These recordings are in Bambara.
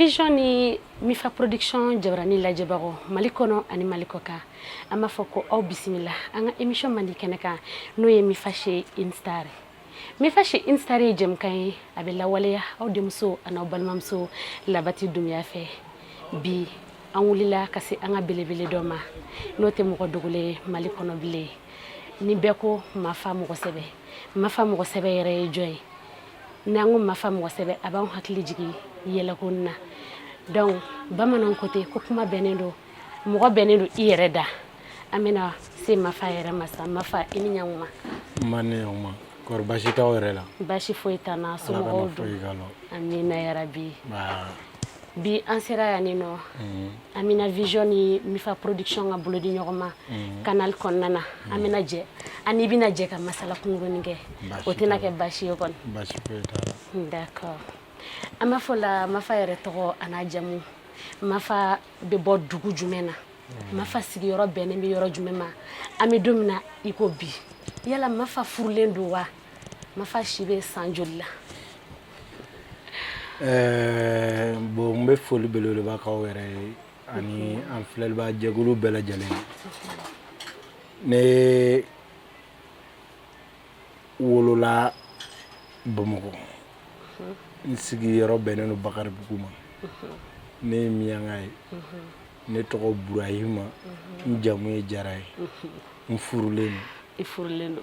vision ni mifa production jabrani la jabago malikono ani malikoka ama foko au bismillah anga emission mandi keneka no ye mifa she instare mifa she instare jem kay abella waleya au demso ana balmamso labati dunya fe bi an wulila kasi anga belebele doma no te mo ko dugule malikono bile ni beko mafa mo ko sebe yere joy nangu mafa mo sebe aban hakli jigi yela kunna donc bamanan côté ko kuma benendo mo benendo ireda amena se mafa yere masa mafa ini nyanguma mane uma kor bashi tawrela bashi foitana so mo do amina ya rabbi bi ansera ya nino amina vision ni mifa production nga bulodi nyogoma canal konnana amina je ani bina je ka masala kungoni nge otina ke bashi yokon bashi foitala d'accord ama fola mafa yere to anajamu mafa be bod dugu jumena mafa sigi yoro bene mi yoro jumema ami domina iko bi yala mafa furlendo wa mafa shibe sanjolla bo mbe foli belole ba ka were ani an flel ba jegulu bela jale ne wolola bamugo sigi yoro benenu bakar buguma ne miyangai ne to Burahima njamu jaray mfurulenu ifurlenu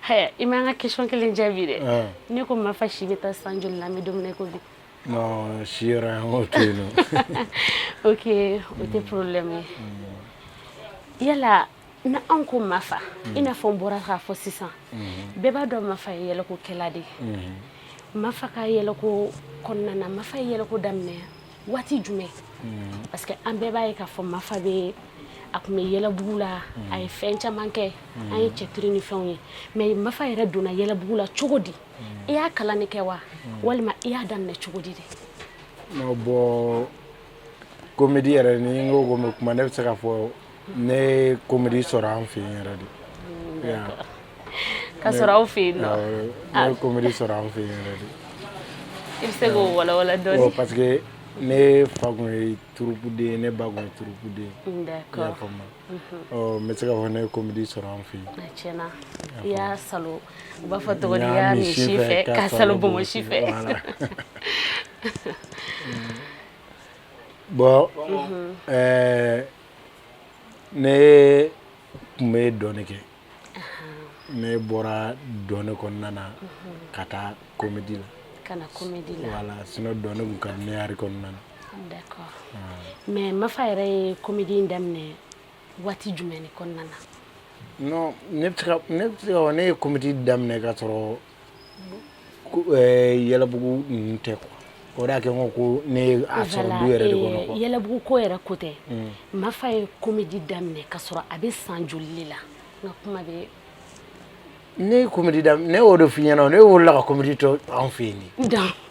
haya imanga question kele njabire ni ko mafa shibeta sanjul la mi domne ko bi no shira hoteno okay ote problème yala na anko mafa ina fombora ka fo 600 beba do mafa yela ko keladi mafa ka yela ko konnana mafa yela ko damne wati jume parce que an beba e ka fo mafa be akume yela bugula ay fencha manke ay chetrini fenye mais mafa yera dona yela bugula chogodi iya kala ne kewa walma iya danne chogodi de no bo comédie era ni ngo go kuma ne tsaka fo ne comédie sora en fin era di ya ka sora en fin no ne comédie sora en fin era di il se go wala doni oh parce que ne fagoy turupude ne bagoy turupude d'accord oh mais c'est quand on comédie sera en fin chena ya salo ba foto ya mi chife ka salo bo mo chife bon ne me donne ke ne bora donne kon nana kata comédie la kana comédie la voilà sinon donne ko kan ne ari kon nana d'accord mais ma fayre comédie ndamne wati jumeni kon nana non ne comédie damne ka toro yela bugu nte ko da ke ko ne asoro duere de ko yela bugu ko era kote ma fay comédie damne ka soro abe sanjulila na kuma be ne comédie dam ne o do finyana ne o la comédie to en fini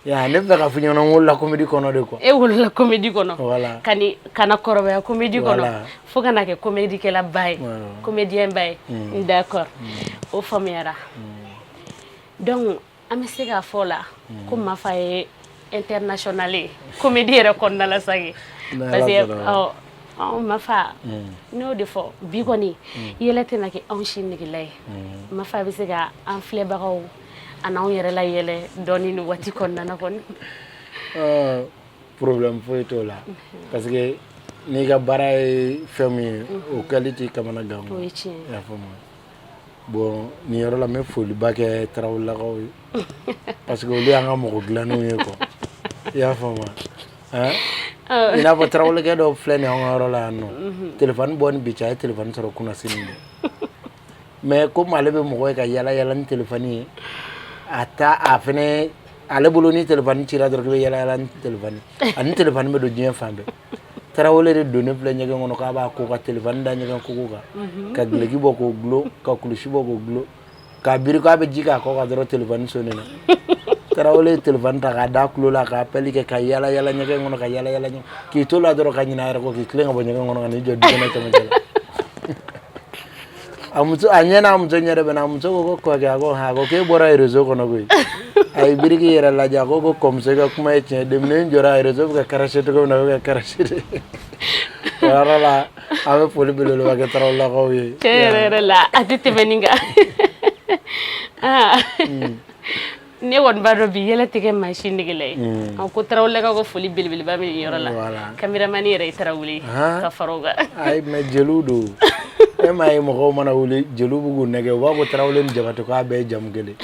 ya ne be ka finyana o la comédie kono de ko e o la comédie kono voilà kana korobe comédie kono faut kana ke comédie ke la bay comédien bay d'accord o famiera donc amesega fola comme ma faye internationale comédie era kono la sagi parce que mafa no defo bi koni yelete na ke on shin ni lay mafa bi sega en flé bagaw ana on yere la yele doni ni wati kon na kon problème foi to la parce que ni ga baray fami o qualité kamana gam ya fama bon ni yoro la me foli ba ke trawul la ko parce que li anga mo glanu ye ko ya fama hein ina po trawle ke do flene on rola no téléphone bon bi chay téléphone soro kuna sininde mais ko malebe mo ko ka yala ni téléphone ata afene ale boloni téléphone tira do ko yala ni téléphone ani téléphone me do dien fambe trawle de donner plein nyega ngono ka ba ko ka téléphone da nyega ko ka glegi boko glo ka kulushi boko glo ka biri ko be jika ko ka do téléphone sonena tarawle téléphone ta ga da kulo la ka peli ke ka yala nyeke ngono ka yala ki to la doro ka nyina ko ki klenga bo nyeke ngono ni jodi na tamela amuto anyena amuto nyere bena amuto ko ga go ha go ke bora rezo kono go ay biriki yɛrɛ lajɛ ko kɔmuso ka kuma ye tiɲɛ denmisɛnnin jɔra réseau bɛ ka karacher cogo min na bɛ ka karacher o yɔrɔ la an bɛ foli belebeleba kɛ Tarawelelakaw ye tiɲɛ yɛrɛ la a tɛ tɛmɛ nin kan ne kɔni b'a dɔn bi yɛlɛ tɛ kɛ mansin negela ye ko Tarawelelakaw ka foli belebeleba bɛ nin yɔrɔ la caméraman yɛrɛ ye Tarawele ka fara o kan ayi mais jeliw don e m'a ye mɔgɔw mana wuli jeliw b'u k'u nɛgɛ u b'a fɔ Tarawele ni Jabate k'a bɛɛ ye jamu kelen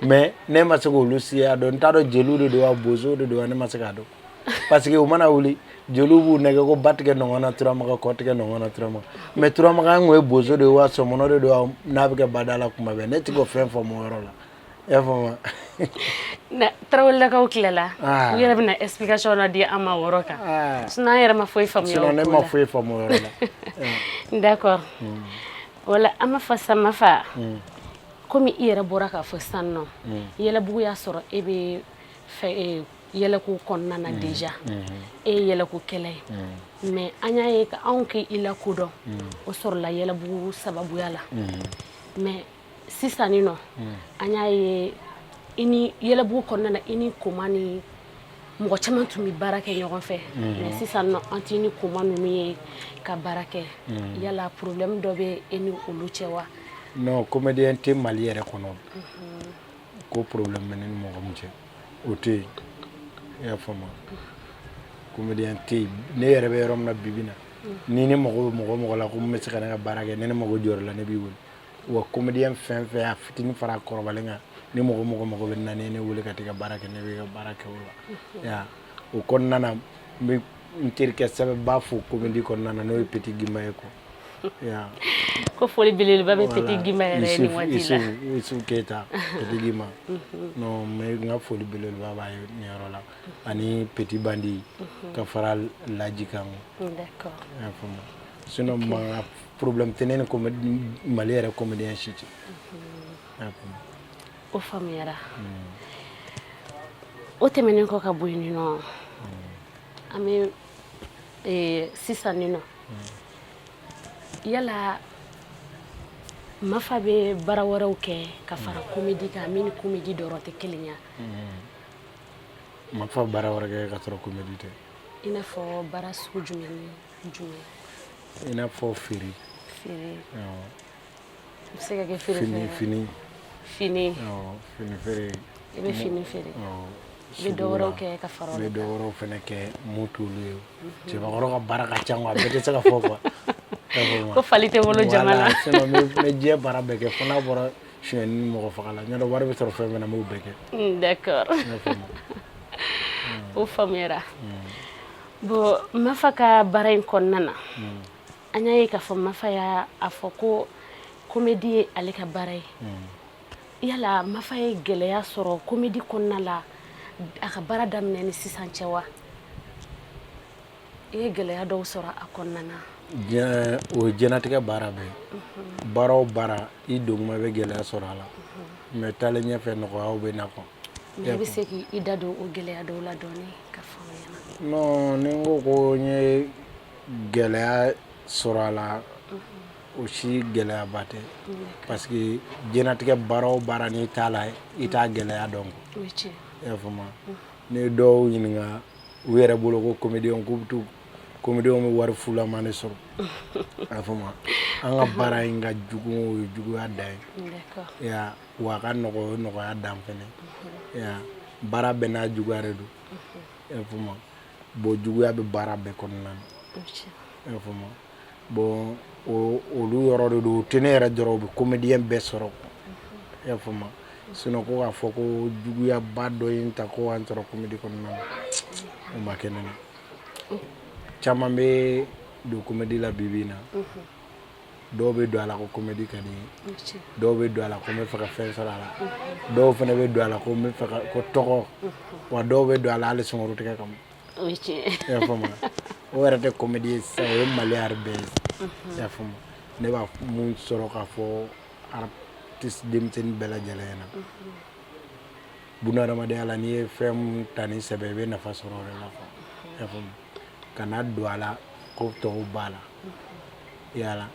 mais ne ma se k'olu siya dɔn n t'a dɔn jeliw de don wa bozow de don wa ne ma se k'a dɔn parce que u mana wuli jeliw b'u nɛgɛ ko ba tigɛ nɔgɔnna Turamaga kɔ tigɛ nɔgɔnna Turamaga mais Turamaga an kun ye bozo de ye wa sɔmɔnɔ de don wa n'a bɛ kɛ bada la kuma bɛɛ ne tɛ k'o fɛn faamu o yɔrɔ la i y'a faamu Tarawelelakaw tilala u yɛrɛ bɛna explication na di an ma o yɔrɔ kan sinon an yɛrɛ ma foyi faamuya o ko la sinon ne ma foyi faamu o yɔrɔ la d'accord wala an ma fɔ sisan Mafa komi i yɛrɛ bɔra k'a fɔ sisan nɔ yɛlɛbugu y'a sɔrɔ e bɛ yɛlɛko kɔnɔna na déjà e ye yɛlɛko kɛlɛ ye mais an y'a ye anw k'i lakodɔn o sɔrɔla yɛlɛbugu sababuya la mais sisan nin nɔ an y'a ye i ni yɛlɛbugu kɔnɔna na i ni Koma ni mɔgɔ caman tun bɛ baara kɛ ɲɔgɔn fɛ mais sisan nɔ an t'i ni Koma ninnu ye ka baara kɛ yala problème dɔ bɛ e ni olu cɛ wa non comédien tɛ Mali yɛrɛ kɔnɔ ko problème bɛ ne ni mɔgɔ min cɛ o tɛ yen i y'a faamu comédien tɛ yen ne yɛrɛ bɛ yɔrɔ min na bibi na ni ne mago bɛ mɔgɔ la ko n bɛ se ka ne ka baara kɛ ni ne mago jɔra la ne b'i wele wa comédien fɛn fɛn a fitinin fara kɔrɔbalen kan ni mɔgɔ mago bɛ na ne wele ka t'i ka baara kɛ ne bɛ ka baara kɛ o la o kɔnɔna na n bɛ n terikɛ sɛbɛnba fo comédie kɔnɔna na n'o ye Petit Gima ye ko foli belebeleba bɛ Petit Gima yɛrɛ ni waati la Isu Keyita Petit Gima non mais n ka foli belebeleba b'a ye nin yɔrɔ la ani Petit Bandi ka fara Laji kan d'accord i y'a faamu sinon ma problème tɛ ne ni Mali yɛrɛ comédien si cɛ i y'a faamu o faamuyara o tɛmɛnen kɔ ka bɔ yen nɔ an bɛ sisan nin nɔ yala Mafa bɛ baara wɛrɛw kɛ ka fara comédie kan min ni comédie dɔrɔn tɛ kelen ye Mafa baara wɛrɛ kɛ ka sɔrɔ comédie tɛ i n'a fɔ baara sugu jumɛn ni jumɛn i n'a fɔ feere i bɛ se ka kɛ feere fini fini fini feere i bɛ fini feere i bɛ dɔ wɛrɛw kɛ ka fara o kan i bɛ dɔ wɛrɛw fana kɛ mun t'olu ye cɛbakɔrɔ ka baara ka ca quoi a bɛɛ tɛ se ka fɔ quoi ko fali tɛ bolo jama la sinon n bɛ diɲɛ baara bɛɛ kɛ fo n'a bɔra suɲɛni ni mɔgɔ faga la ɲɔtɛ wari bɛ sɔrɔ fɛn fɛn na n b'o bɛɛ kɛ d'accord o faamuyara bon Mafa ka baara in kɔnɔna na an y'a ye k'a fɔ Mafa y'a fɔ ko comédie ye ale ka baara ye yala Mafa ye gɛlɛya sɔrɔ comédie kɔnɔna la a ka baara daminɛ ni sisan cɛ wa i ye gɛlɛya dɔw sɔrɔ a kɔnɔna na o ye diɲɛlatigɛ baara bɛɛ baara o baara i doguma bɛ gɛlɛya sɔrɔ a la mais taalen ɲɛfɛ nɔgɔyaw bɛ na quoi i bɛ se k'i da don o gɛlɛya dɔw la dɔɔni ka fɔ an ɲɛna non ni n ko ko n ye gɛlɛya sɔrɔ a la o si gɛlɛyaba tɛ parce que diɲɛlatigɛ baara o baara n'i t'a la i t'a gɛlɛya dɔn o ye tiɲɛ i y'a faamu ni dɔw ɲininka u yɛrɛ bolo ko comédien k'u bɛ to comédien bɛ wari fulama de sɔrɔ i y'a faamu an ka baara in ka jugu o ye juguya dan ye wa a ka nɔgɔ o ye nɔgɔya dan fɛnɛ baara bɛɛ n'a juguya de don i y'a faamu bon juguya bɛ baara bɛɛ kɔnɔna na i y'a faamu bon olu yɔrɔ de don o tɛ ne yɛrɛ dɔrɔn o bɛ comédien bɛɛ sɔrɔ i y'a faamu sinon ko k'a fɔ ko juguyaba dɔ ye n ta ko an sɔrɔ comédie kɔnɔna na o ma kɛ ne na caman bɛ don comédie la bi-bi in na dɔw bɛ don a la ko comédie ka di n ye dɔw bɛ don a la ko n bɛ fɛ ka fɛn sɔrɔ a la dɔw fana bɛ don a la ko n bɛ fɛ ka ko tɔgɔ wa dɔw bɛ don a la hali sunkuru tigɛ kama o ye tiɲɛ i y'a faamu o yɛrɛ tɛ comédie ye sisan o ye maliyari bɛɛ ye i y'a faamu ne b'a mun sɔrɔ k'a fɔ artiste denmisɛnnin bɛɛ lajɛlen ɲɛna bunahadamadenya la n'i ye fɛn mun ta ni sɛbɛ i bɛ nafa sɔrɔ o de la quoi i y'a faamu kana don a la ko tɔw b'a la yala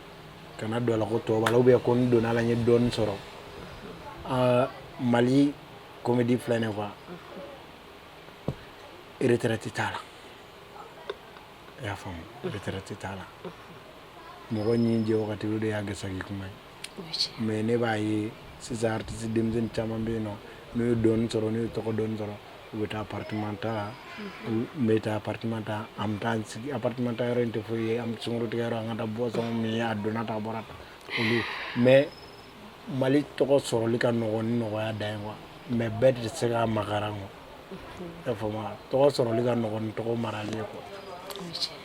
kana don a la ko tɔw b'a la ou bien ko n donna la n ye dɔɔnin sɔrɔ Mali comédie filɛ nin quoi retraite t'a la i y'a faamu retraite t'a la mɔgɔ ɲi jɛ wagati o de y'a gɛsɛgi kuma ye mais ne b'a ye sisan artiste denmisɛnnin caman bɛ yen nɔ n'u ye dɔɔnin sɔrɔ n'u ye tɔgɔ dɔɔnin sɔrɔ u bɛ taa appartement ta n bɛ taa appartement ta an bɛ taa n sigi appartement ta yɔrɔ in tɛ foyi ye an bɛ sunkuru tigɛ yɔrɔ an ka taa boisson min a donna ta a bɔra ta olu mais Mali tɔgɔ sɔrɔli ka nɔgɔn ni nɔgɔya dan ye quoi mais bɛɛ tɛ se k'a makara quoi i y'a faamu tɔgɔ sɔrɔli ka nɔgɔn ni tɔgɔ marali ye quoi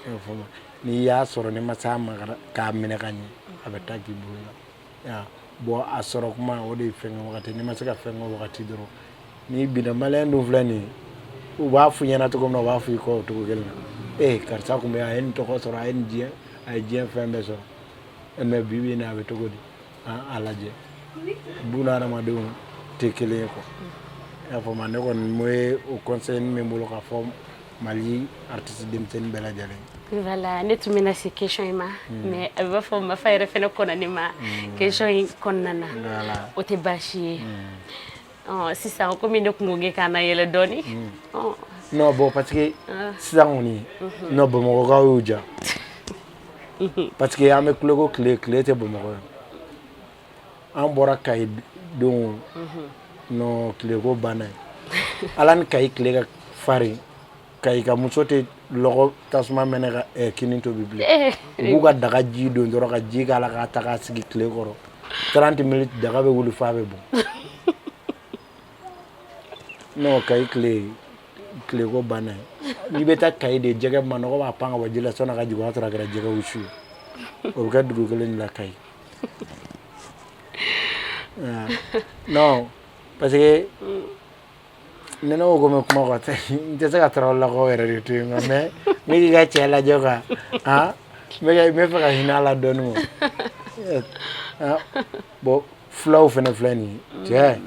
i y'a faamu n'i y'a sɔrɔ n'i ma se a makara k'a minɛ ka ɲɛ a bɛ taa k'i bolo la bon a sɔrɔ kuma o de ye fɛn kɛ wagati n'i ma se ka fɛn kɛ wagati dɔrɔn n'i binna maliyɛn dun filɛ nin ye u b'a f'i ɲɛna cogo min na u b'a f'i kɔ o cogo kelen na karisa kun bɛ a ye nin tɔgɔ sɔrɔ a ye nin diɲɛ a ye diɲɛ fɛn bɛɛ sɔrɔ mais bi bi in na a bɛ cogo di a lajɛ buna hadamadenw tɛ kelen ye quoi i y'a faamu ne kɔni bɛ o conseil min bolo k'a fɔ Mali artiste denmisɛnnin bɛɛ lajɛlen voilà ne tun bɛna se question in ma mais a bɛ fɔ Mafa yɛrɛ fɛnɛ kɔnna ne ma question in kɔnɔna na o tɛ baasi ye sisan komi ne kun ko k'e kana yɛlɛ dɔɔni non bon parce que sisan kɔni non Bamakɔkaw y'u ja parce que an bɛ tile ko tile tɛ Bamakɔ yan an bɔra Kayi don non tile ko banna ye ala ni Kayi tile ka farin Kayi ka muso tɛ lɔgɔ tasuma mɛnɛ ka kini tobi bilen u b'u ka daga ji don dɔrɔn ka ji k'a la k'a ta k'a sigi tile kɔrɔ 30 minutes daga bɛ wuli f'a bɛ bɔn non Kayi tile ko banna ye n'i bɛ taa Kayi de jɛgɛ manɔgɔ b'a pan ka bɔ ji la sɔnni a ka jigin o y'a sɔrɔ a kɛra jɛgɛ wusu ye o bɛ kɛ dugu kelen de la Kayi non parce que ne ko ko mɛ kuma kɔ n tɛ se ka Tarawelelakaw yɛrɛ de to yen nka mais n bɛ k'i ka cɛ lajɛ quoi n bɛ fɛ ka hinɛ a la dɔɔnin quoi bon fulaw fɛnɛ filɛ nin ye cɛ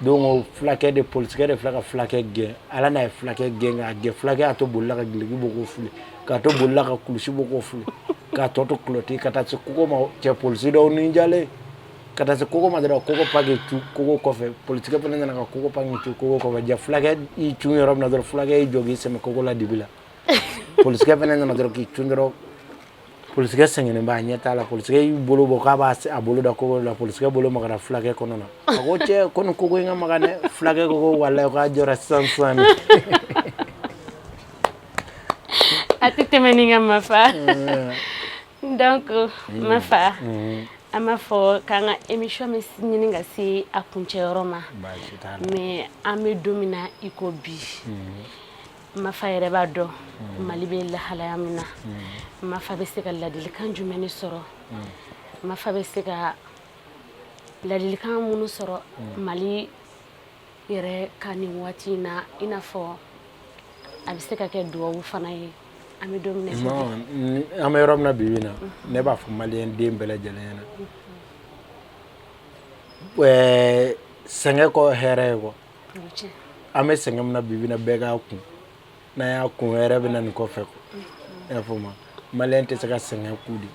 donc fulakɛ de polisikɛ de filɛ ka fulakɛ gɛn ala n'a ye fulakɛ gɛn k'a gɛn fulakɛ y'a to bolila ka gileki bɔ k'o fili k'a to bolila ka kulusi bɔ k'o fili k'a tɔ to kulɔti ka taa se kogo ma cɛ polisi dɔw ni jalen ka taa se kogo ma dɔrɔn kogo paki cu kogo kɔfɛ polisikɛ fɛnɛ nana ka kogo paki cu kogo kɔfɛ ja fulakɛ y'i cun yɔrɔ min na dɔrɔn fulakɛ y'i jɔ k'i sɛmɛ kogo la dibi la polisikɛ fɛnɛ nana dɔrɔn k'i cun dɔrɔn polisikɛ sɛgɛnnen b'a ɲɛ t'a la polisikɛ y'i bolo bɔ k'a b'a a bolo da kogo la polisikɛ bolo magara fulakɛ kɔnɔ na a ko cɛ ko nin kogo in ka magan dɛ fulakɛ ko ko walayi k'a jɔra sisan a tɛ tɛmɛ ni ka Mafa donc Mafa an b'a fɔ k'an ka émission bɛ ɲini ka se a kuncɛyɔrɔ ma mais an bɛ don min na i ko bi Mafa yɛrɛ b'a dɔn Mali bɛ lahalaya min na Mafa bɛ se ka ladilikan jumɛn de sɔrɔ Mafa bɛ se ka ladilikan minnu sɔrɔ Mali yɛrɛ ka nin waati in na i n'a fɔ a bɛ se ka kɛ duwawu fana ye an bɛ don min na an bɛ yɔrɔ min na bi bi in na ne b'a fɔ maliyɛn den bɛɛ lajɛlen ɲɛna sɛgɛn kɔ hɛrɛ ye quoi an bɛ sɛgɛn min na bi bi in na bɛɛ k'a kun n'an y'a kun hɛrɛ bɛ na nin kɔfɛ quoi i y'a faamu maliyɛn tɛ se ka sɛgɛn ku de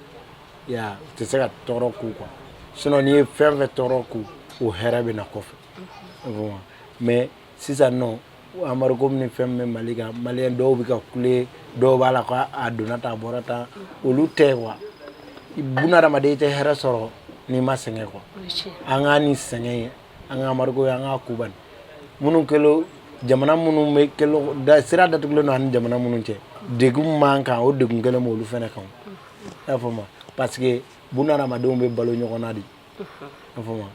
u tɛ se ka tɔɔrɔ ku quoi sinon n'i ye fɛn fɛn tɔɔrɔ ku o hɛrɛ bɛ na kɔfɛ i y'a faamu mais sisan nɔ amadu ni fɛn min bɛ Mali kan maliyɛn dɔw bɛ ka kule dɔw b'a la k'a donna ta a bɔra ta olu tɛ quoi bunadamaden i tɛ hɛrɛ sɔrɔ n'i ma sɛgɛn quoi an k'a ni sɛgɛn ye an ka amadu ye an k'a kubani minnu kɛlen jamana minnu bɛ kɛlen sira datugulen don ani jamana minnu cɛ degun m'an kan o degun kelen b'olu fɛnɛ kan i y'a faamu parce que bunadamadenw bɛ balo ɲɔgɔn na de i y'a faamu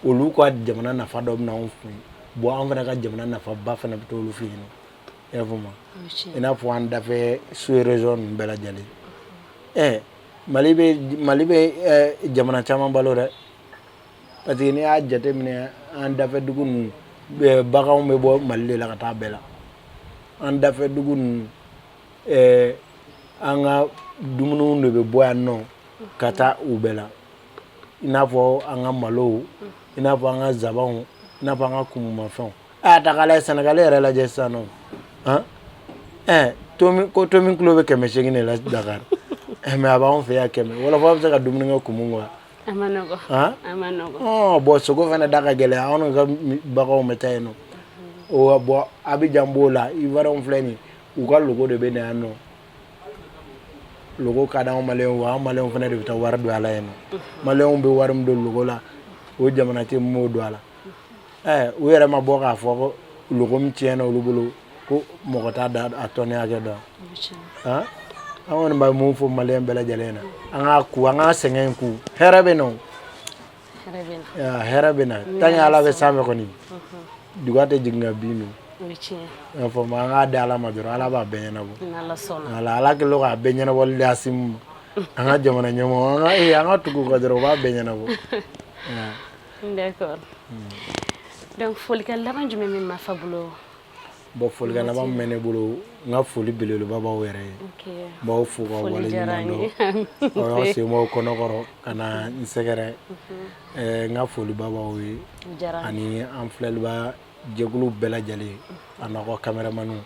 olu ka jamana nafa dɔ bɛ na anw fɛ yen bon an fana ka jamana nafaba fana bɛ t'olu fɛ yen nɔ i y'a faamu i n'a fɔ an dafɛ sous-région ninnu bɛɛ lajɛlen Mali bɛ jamana caman balo dɛ parce que n'i y'a jateminɛ an dafɛ dugu ninnu baganw bɛ bɔ Mali de la ka taa bɛɛ la an dafɛ dugu ninnu an ka dumuniw de bɛ bɔ yan nɔ ka taa u bɛɛ la i n'a fɔ an ka malow i n'a fɔ an ka zabanw i n'a fɔ an ka kumumafɛnw a ta k'a lajɛ Sénégal yɛrɛ lajɛ sisan nɔ ko tomi kilo bɛ 800 de la Dakar mais a b'anw fɛ yan 100 wɔlɔfɔ bɛ se ka dumuni kɛ kumu quoi amanogo oh bo sogo fana daga gele on ga bagaw metayno o bo Abidjan bola Ivoire fleni u ka logo de bene anno logo ka da malen fana de ta war do ala eno malen be warum do logo la o jamana te mo do ala o yere ma bo ka fo logo mi tieno lu bulu ko mo ko ta da atone age do awon ba mo fo malen bela jalena anga sengen ku herabeno herabena tanya ala be same ko ni dugate jinga binu fo ma nga dala ma doro ala ba benyana bo ala ke lo ga benyana bo lasim anga jamana nyamo anga tugu ko doro ba benyana bo d'accord donc foli kan laban jume min ma fabulo bo foli kan laban mene bulo nga foli belelo baba were bo fu ko wala nyando o se mo kono koro kana nsegere nga foli baba wi ani am flel ba jeglu bela jali anako cameraman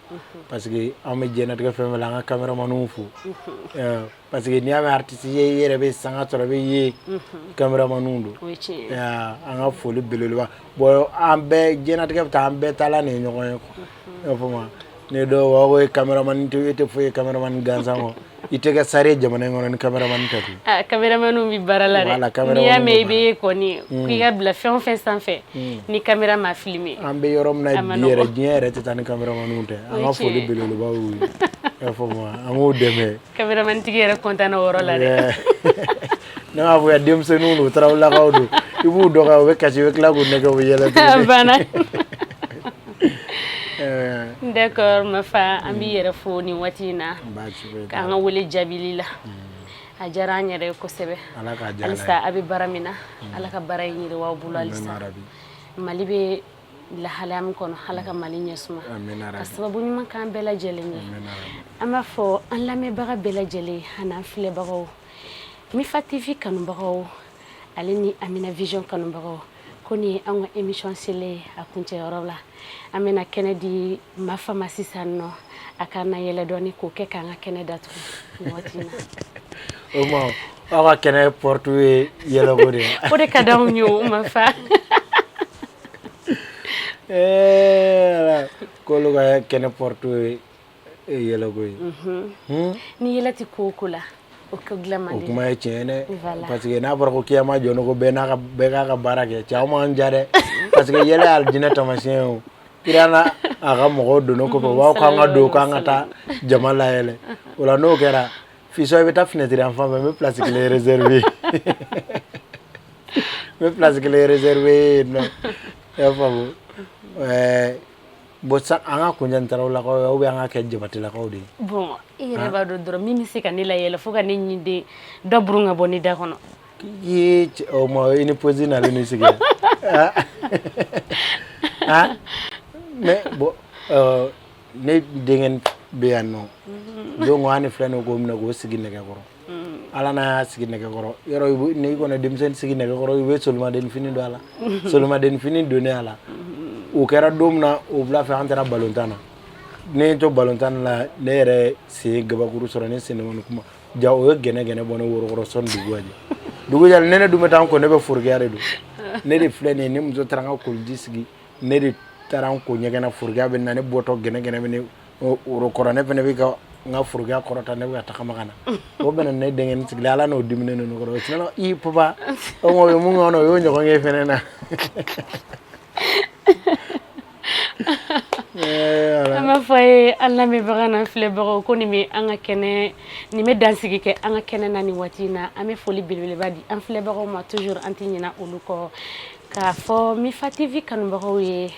parce que am jenat ga femme la nga cameraman fu parce que ni am artiste yere be sanga toro be ye cameraman ndo anga foli belelo ba bo am be jenat ga ta am be tala ne nyoko ko ne do wo cameraman to ite fo cameraman gansango itega sare jamane ngono cameraman tatu cameraman bi barala ni ya maybe ko ni ki ga bla fin sans fait ni caméra ma filmer ambe yorom na biere diere tatan cameraman unte anga fo de lo ba wu fo mo amu deme cameraman tigere contana woro la de na avo ya dem se nunu trawla gawdu ibu do ga we kaci we klago ne go yela bana d'accord ma fa ambi yere fo ni watina ka nga wole jabilila a jaranya re ko sebe alisa abi baramina alaka baray ni wa bulalisa malibe la halam kono halaka malinya suma sababu ni man kan bela jeleni ama fo an lame baga bela jele hana file bago mi fatifi kanu bago aleni Amina Vision kanu bago koni an émission sele akunte yorobla amena Kennedy ma pharmacie sanno akana yele doni ko ke kan Kennedy atu watina o mo awa Kennedy portu yele gode o de kada nyu ma fa ko lo ga Kennedy portu yele goy ni yele ti kokula o ko glamande o kuma tiene parce que na barko kiyama jono ko be ka barake chama njare parce que yele aljina tamasien pirana aga mo do no ko wa ko nga do ka ngata jamala yele wala no kera fiso be ta fenêtre enfant me place que les réservé me place que les réservé no ya famo bo sa anga kunjan tarawla ko o be anga ke jabatila ko di bon ire ba do dro mimi sika ni la yele fuka ni nyinde dobru nga boni da kono yi o mo ini pozina le ni sika mais bo ne dingen be anno do ngani fleno ko mna go sigi ne ko ala na sigi ne ko yoro ne ko na dem sen sigi ne ko we solma den fini do ala solma den fini do ne ala o kera domna o bla fa antara balontana ne to balontana la ne yere se gabakuru soro ne se ne won kuma jaw gene bono woro son duguaji ne dumeta ko ne be furgare do ne de flene ne mu tranga ko disgi ne de taran ko nyegena furga be nane boto gene be ne woro korone be ne be ga nga furga korota ne be ta kamagana o be ne dengen sigla ala no dimne no ko no i papa o mo mu ngono yo nyoko nge fenena ama fay alla me bagana fle bago ko ni me anga kene ni me dansigi ke anga kene nani watina ame foli bilbile badi am fle bago ma toujours antinyina uluko ka fo mi fativi kanu bago ye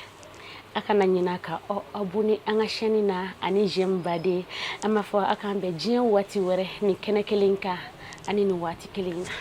akana nyina ka abuni anga sheni na ani jem bade ama fo akambe jien wati wore ni kene kelinka ani ni wati kelinka